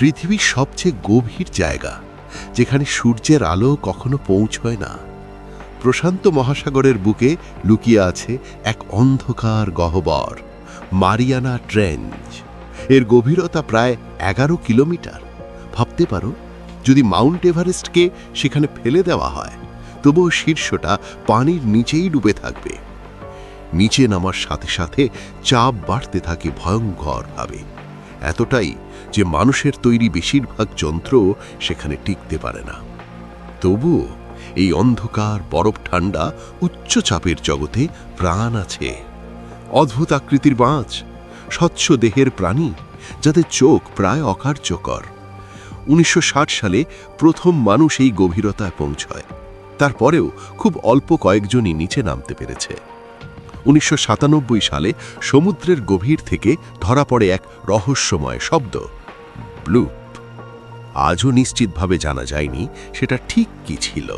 পৃথিবীর সবচেয়ে গভীর জায়গা, যেখানে সূর্যের আলো কখনো পৌঁছয় না। প্রশান্ত মহাসাগরের বুকে লুকিয়ে আছে এক অন্ধকার গহ্বর, মারিয়ানা ট্রেঞ্চ। এর গভীরতা প্রায় 11 কিলোমিটার। ভাবতে পারো, যদি মাউন্ট এভারেস্টকে সেখানে ফেলে দেওয়া হয়, তবুও শীর্ষটা পানির নিচেই ডুবে থাকবে। নিচে নামার সাথে সাথে চাপ বাড়তে থাকে ভয়ঙ্করভাবে, এতটাই যে মানুষের তৈরি বেশিরভাগ যন্ত্র সেখানে টিকতে পারে না। তবুও এই অন্ধকার বরফ ঠান্ডা উচ্চ চাপের জগতে প্রাণ আছে। অদ্ভুত আকৃতির মাছ, স্বচ্ছ দেহের প্রাণী যাদের চোখ প্রায় অকার্যকর। 1960 সালে প্রথম মানুষ এই গভীরতায় পৌঁছয়। তারপরেও খুব অল্প কয়েকজনই নিচে নামতে পেরেছে। 1997 সালে সমুদ্রের গভীর থেকে ধরা পড়ে এক রহস্যময় শব্দ, ব্লুপ। আজও নিশ্চিতভাবে জানা যায়নি সেটা ঠিক কি ছিল।